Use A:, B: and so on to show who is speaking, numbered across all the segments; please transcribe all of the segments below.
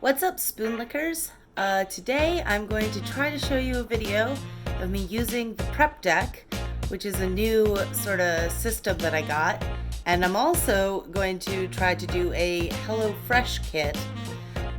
A: What's up, spoon lickers? Today I'm going to try to show you a video of me using the prep deck, which is a new sort of system that I got, and I'm also going to try to do a HelloFresh kit.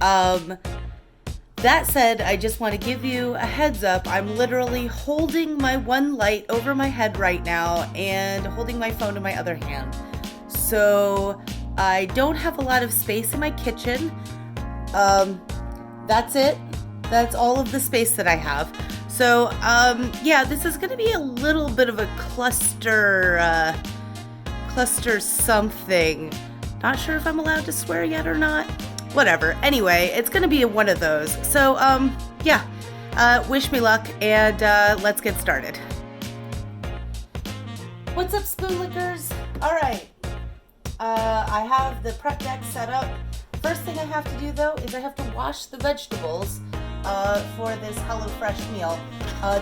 A: That said, I just want to give you a heads up. I'm literally holding my one light over my head right now and holding my phone in my other hand. So I don't have a lot of space in my kitchen. That's it. That's all of the space that I have. So, yeah, this is going to be a little bit of a cluster something. Not sure if I'm allowed to swear yet or not. Whatever. Anyway, it's going to be one of those. So, yeah, wish me luck and, let's get started. What's up, spoon lickers? All right. I have the prep deck set up. First thing I have to do, though, is I have to wash the vegetables for this HelloFresh meal.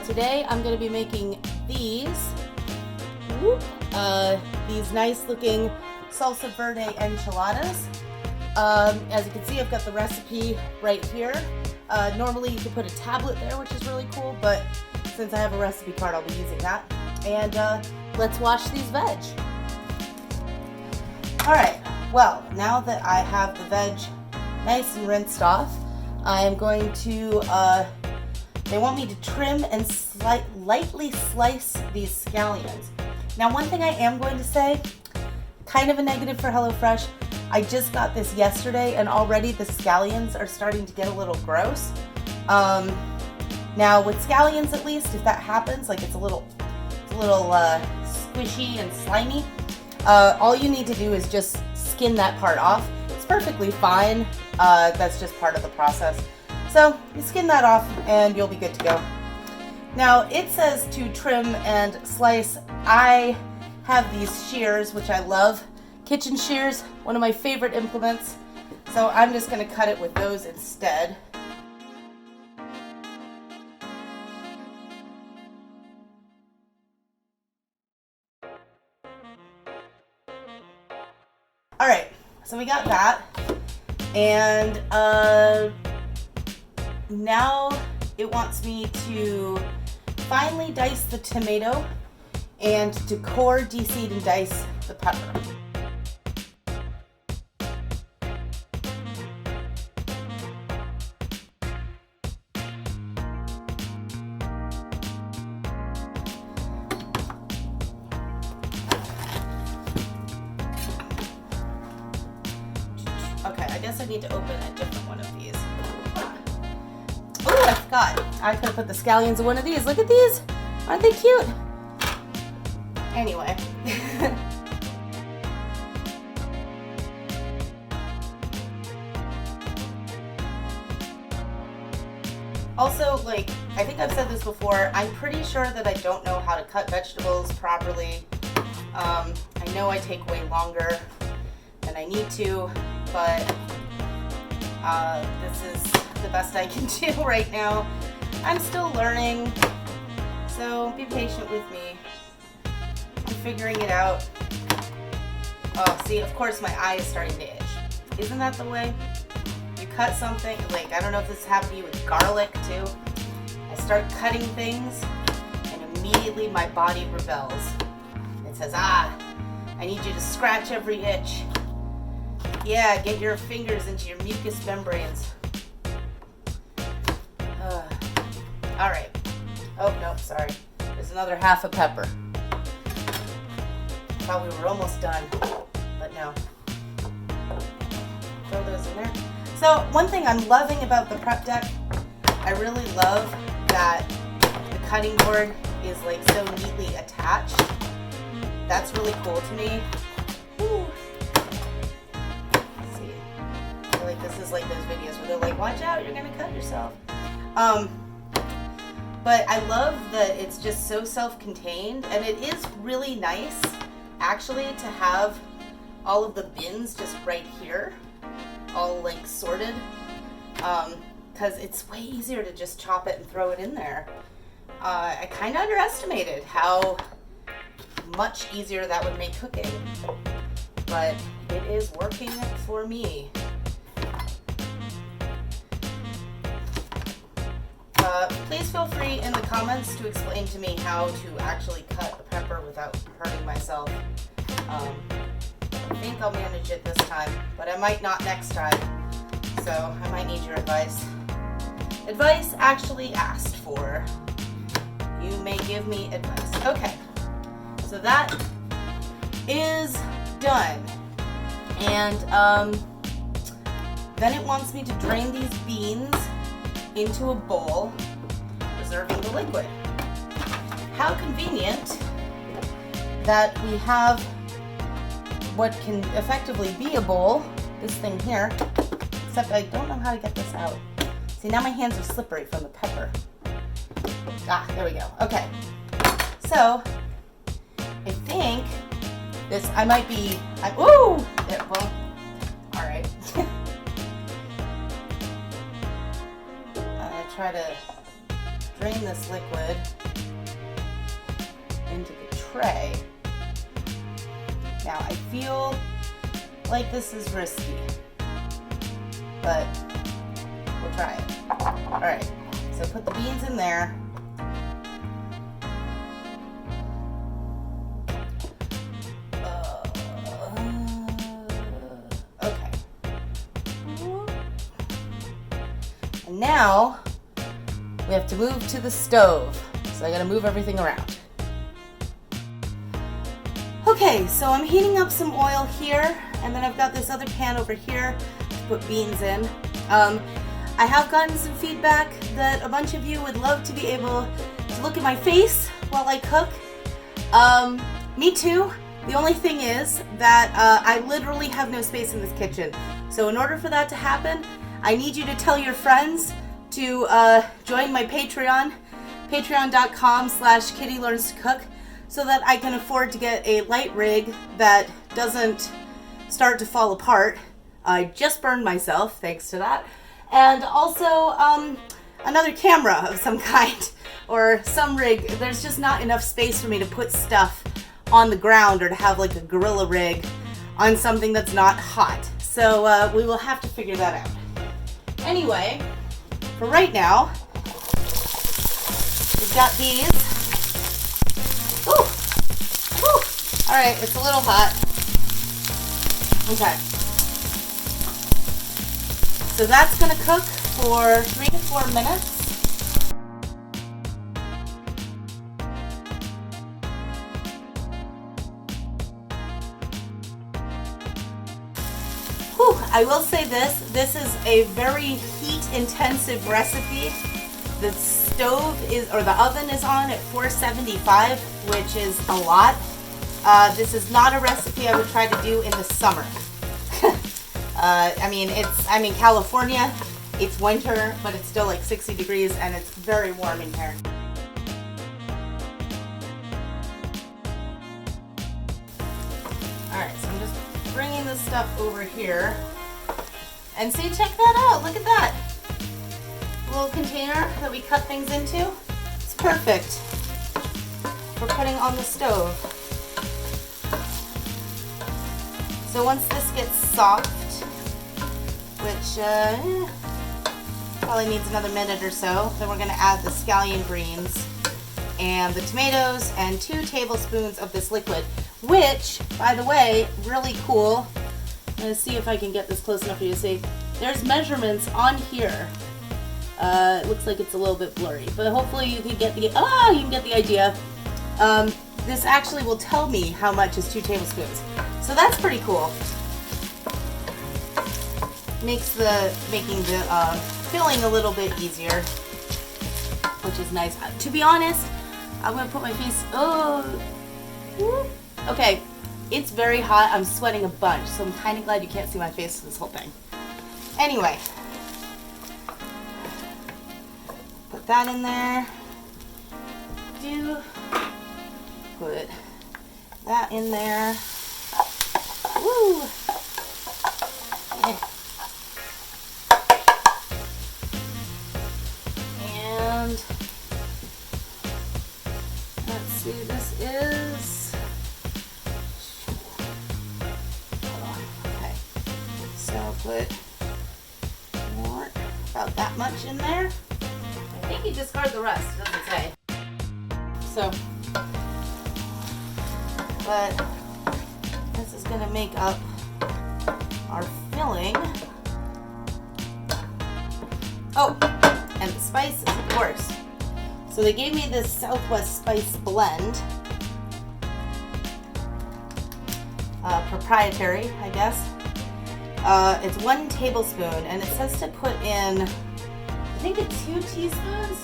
A: Today, I'm going to be making these nice-looking salsa verde enchiladas. As you can see, I've got the recipe right here. Normally, you could put a tablet there, which is really cool, but since I have a recipe card, I'll be using that. And let's wash these veg. All right. Well, now that I have the veg nice and rinsed off, I am going to, they want me to trim and lightly slice these scallions. Now, one thing I am going to say, kind of a negative for HelloFresh, I just got this yesterday and already the scallions are starting to get a little gross. Now, with scallions at least, if that happens, like it's a little squishy and slimy, all you need to do is just skin that part off. It's perfectly fine. That's just part of the process. So you skin that off and you'll be good to go. Now it says to trim and slice. I have these shears, which I love. Kitchen shears, one of my favorite implements. So I'm just going to cut it with those instead. All right, so we got that, and now it wants me to finely dice the tomato and to core, de-seed, and dice the pepper. Okay, I guess I need to open a different one of these. Oh, I forgot. I could have put the scallions in one of these. Look at these. Aren't they cute? Anyway. Also, like, I think I've said this before, I'm pretty sure that I don't know how to cut vegetables properly. I know I take way longer than I need to, but this is the best I can do right now. I'm still learning, so be patient with me. I'm figuring it out. Oh, see, of course my eye is starting to itch. Isn't that the way? You cut something, like, I don't know if this happened to you with garlic too. I start cutting things, and immediately my body rebels. It says, I need you to scratch every itch. Yeah, get your fingers into your mucous membranes. All right. Oh, no, sorry. There's another half a pepper. Thought we were almost done, but no. Throw those in there. So one thing I'm loving about the prep deck, I really love that the cutting board is like so neatly attached. That's really cool to me. Woo. Like this is like those videos where they're like, watch out, you're gonna cut yourself. But I love that it's just so self-contained, and it is really nice actually to have all of the bins just right here, all like sorted, because it's way easier to just chop it and throw it in there. I kind of underestimated how much easier that would make cooking, but it is working for me. please feel free in the comments to explain to me how to actually cut a pepper without hurting myself. I think I'll manage it this time, but I might not next time, so I might need your advice. Advice actually asked for. You may give me advice. Okay, so that is done. And then it wants me to drain these beans into a bowl, reserving the liquid. How convenient that we have what can effectively be a bowl, this thing here, except I don't know how to get this out. See, now my hands are slippery from the pepper. Ah, there we go. Okay, so I think this, I might be, ooh! There, well, all right. Try to drain this liquid into the tray. Now, I feel like this is risky, but we'll try it. All right, so put the beans in there. Okay. And now, we have to move to the stove, so I gotta move everything around. Okay, so I'm heating up some oil here, and then I've got this other pan over here to put beans in. I have gotten some feedback that a bunch of you would love to be able to look at my face while I cook. Me too. The only thing is that I literally have no space in this kitchen. So in order for that to happen, I need you to tell your friends to join my Patreon, patreon.com/kittylearnstocook, so that I can afford to get a light rig that doesn't start to fall apart. I just burned myself thanks to that. And also another camera of some kind or some rig. There's just not enough space for me to put stuff on the ground or to have like a gorilla rig on something that's not hot. So we will have to figure that out. Anyway, for right now, we've got these. Ooh, ooh. All right, it's a little hot. Okay. So that's gonna cook for 3 to 4 minutes. Whew, I will say this is a very heat-intensive recipe. The stove is, or the oven is on at 475, which is a lot. This is not a recipe I would try to do in the summer. I mean, I'm in California, it's winter, but it's still like 60 degrees and it's very warm in here. Alright, so I'm just bringing this stuff over here. And see, check that out, look at that. Little container that we cut things into. It's perfect for putting on the stove. So once this gets soft, which probably needs another minute or so, then we're going to add the scallion greens and the tomatoes and 2 tablespoons of this liquid, which, by the way, really cool. I'm going to see if I can get this close enough for you to see. There's measurements on here. It looks like it's a little bit blurry, but hopefully you can get the idea. This actually will tell me how much is 2 tablespoons. So that's pretty cool. Makes making the filling a little bit easier, which is nice. To be honest, I'm gonna put my face. Okay, it's very hot. I'm sweating a bunch, so I'm kind of glad you can't see my face for this whole thing. Anyway, put that in there. Put that in there. Woo! Yeah. And let's see, this is, okay, so I'll put more, about that much in there. think you discard the rest, it doesn't say. So, but this is gonna make up our filling. Oh, and the spices, of course. So they gave me this Southwest Spice blend. Proprietary, I guess. It's 1 tablespoon, and it says to put in, I think it's 2 teaspoons.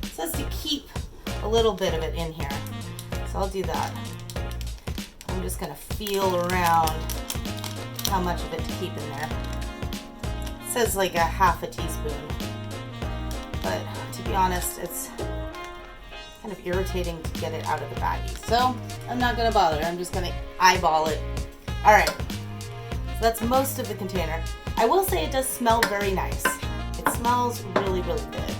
A: It says to keep a little bit of it in here. So I'll do that. I'm just gonna feel around how much of it to keep in there. It says like a half a teaspoon. But to be honest, it's kind of irritating to get it out of the baggie. So I'm not gonna bother. I'm just gonna eyeball it. All right, so that's most of the container. I will say it does smell very nice. It smells really, really good.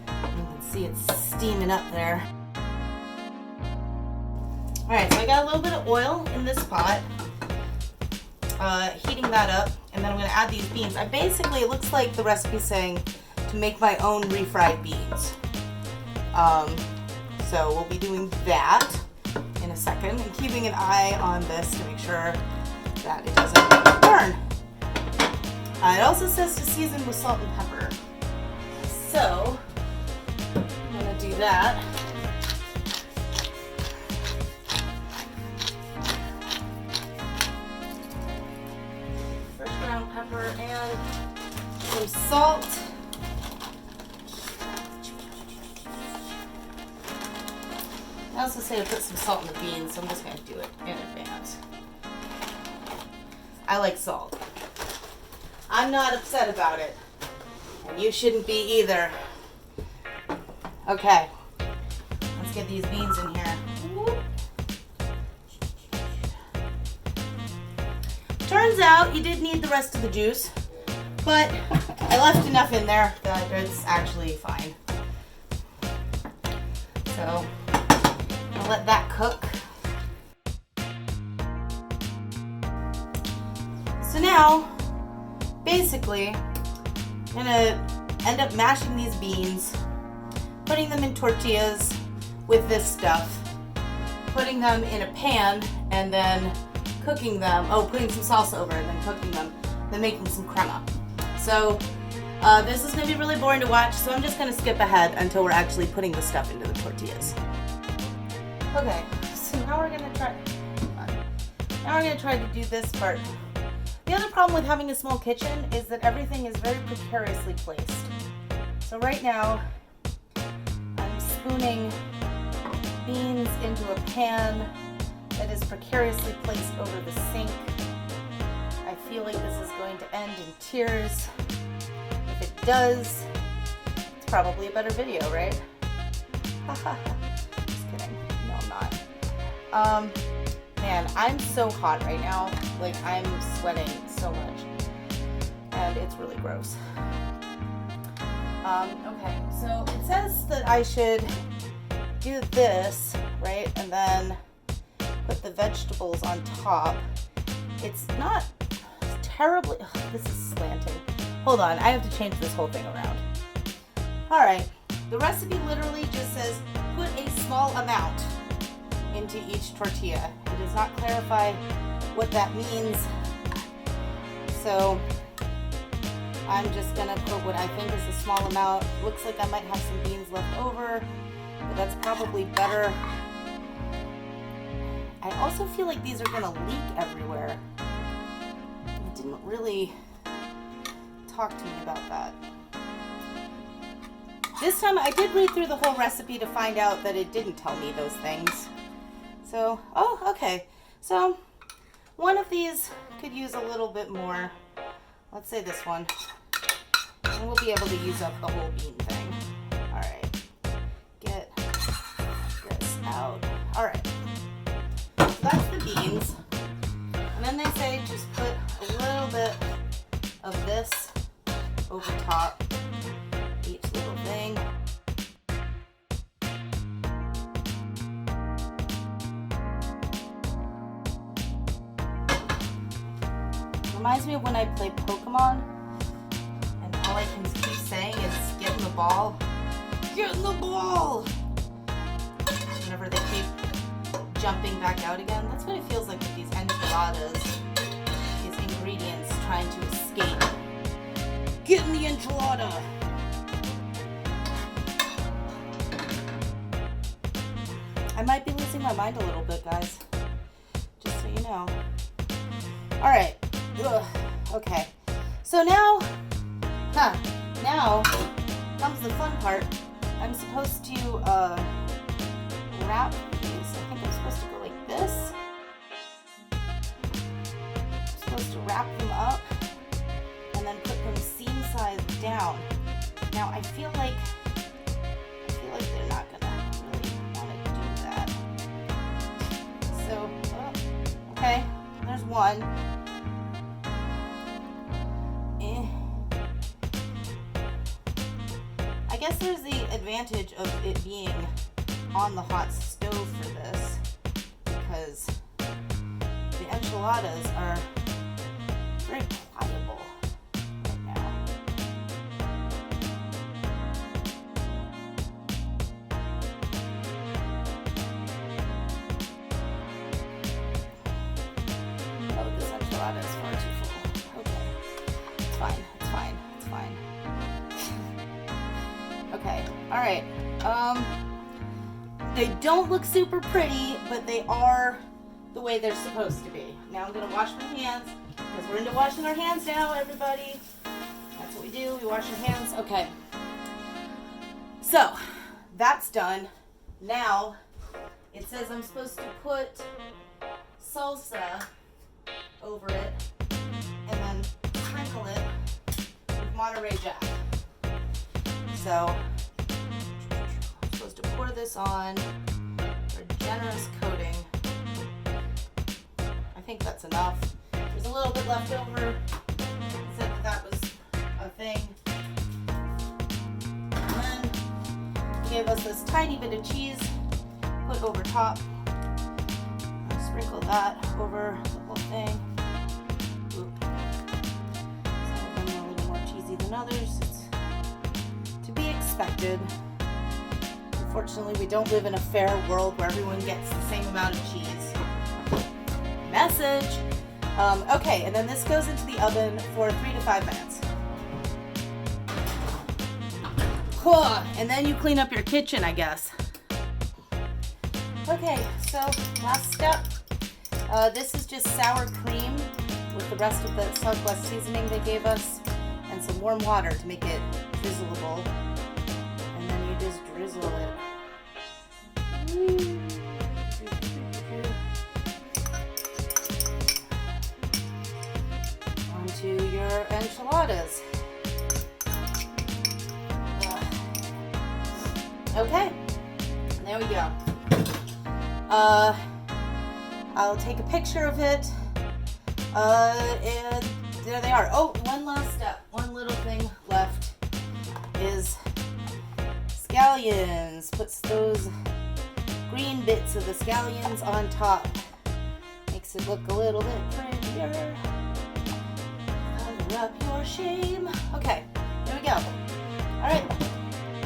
A: You can see it's steaming up there. All right, so I got a little bit of oil in this pot, heating that up, and then I'm gonna add these beans. It looks like the recipe's saying to make my own refried beans. So we'll be doing that in a second and keeping an eye on this to make sure that it doesn't burn. It also says to season with salt and pepper. So I'm gonna do that. Fresh ground pepper and some salt. I also say to put some salt in the beans, so I'm just going to do it in advance. I like salt. I'm not upset about it, and you shouldn't be either. Okay, let's get these beans in here. Turns out you did need the rest of the juice, but I left enough in there that it's actually fine. So I'll let that cook. So now, basically, I'm gonna end up mashing these beans, putting them in tortillas with this stuff, putting them in a pan, and then cooking them. Oh, putting some salsa over and then cooking them, then making some crema. So this is gonna be really boring to watch, so I'm just gonna skip ahead until we're actually putting the stuff into the tortillas. Okay, so now we're gonna try to do this part. The other problem with having a small kitchen is that everything is very precariously placed. So right now, I'm spooning beans into a pan that is precariously placed over the sink. I feel like this is going to end in tears. If it does, it's probably a better video, right? Just kidding. No, I'm not. Man, I'm so hot right now. Like, I'm sweating so much. And it's really gross. Okay, so it says that I should do this, right? And then put the vegetables on top. It's not terribly, this is slanting. Hold on, I have to change this whole thing around. All right, the recipe literally just says put a small amount into each tortilla. It does not clarify what that means. So I'm just gonna put what I think is a small amount. Looks like I might have some beans left over, but that's probably better. I also feel like these are gonna leak everywhere. It didn't really talk to me about that. This time I did read through the whole recipe to find out that it didn't tell me those things. So, oh, okay. So, one of these could use a little bit more. Let's say this one. And we'll be able to use up the whole bean thing. All right. Get this out. All right. So that's the beans. And then they say just put a little bit of this over top each little thing. reminds me of when I play Pokemon, and all I can keep saying is, get in the ball. Get in the ball! Whenever they keep jumping back out again. That's what it feels like with these enchiladas. These ingredients trying to escape. Get in the enchilada! I might be losing my mind a little bit, guys. Just so you know. Alright. Okay. So now comes the fun part. I'm supposed to wrap these. I think I'm supposed to go like this. I'm supposed to wrap them up and then put them seam size down. Now I feel like they're not gonna really want to do that. So, okay, there's one. I guess there's the advantage of it being on the hot stove for this, because the enchiladas are very pliable right now. Oh, this enchilada is far too full. Okay, it's fine, it's fine, it's fine. Okay, alright. They don't look super pretty, but they are the way they're supposed to be. Now I'm going to wash my hands, because we're into washing our hands now, everybody. That's what we do, we wash our hands. Okay. So, that's done. Now, it says I'm supposed to put salsa over it, and then sprinkle it with Monterey Jack. So, I'm supposed to pour this on for a generous coating. I think that's enough. There's a little bit left over. It said that was a thing. And then he gave us this tiny bit of cheese put over top. I'll sprinkle that over the whole thing. Oop. Some of them are a little more cheesy than others. Expected. Unfortunately, we don't live in a fair world where everyone gets the same amount of cheese. Message. Okay, and then this goes into the oven for 3 to 5 minutes. And then you clean up your kitchen, I guess. Okay, so last step. This is just sour cream with the rest of the Southwest seasoning they gave us and some warm water to make it drizzleable. Just drizzle it. Onto your enchiladas. Okay, there we go. I'll take a picture of it. And there they are. Oh, one last step. One little thing left is scallions. Puts those green bits of the scallions on top. Makes it look a little bit prettier. Cover up your shame. Okay, there we go. Alright,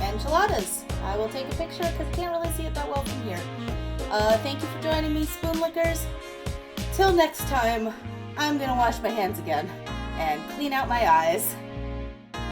A: enchiladas. I will take a picture because I can't really see it that well from here. Thank you for joining me, spoon lickers. Till next time, I'm going to wash my hands again and clean out my eyes.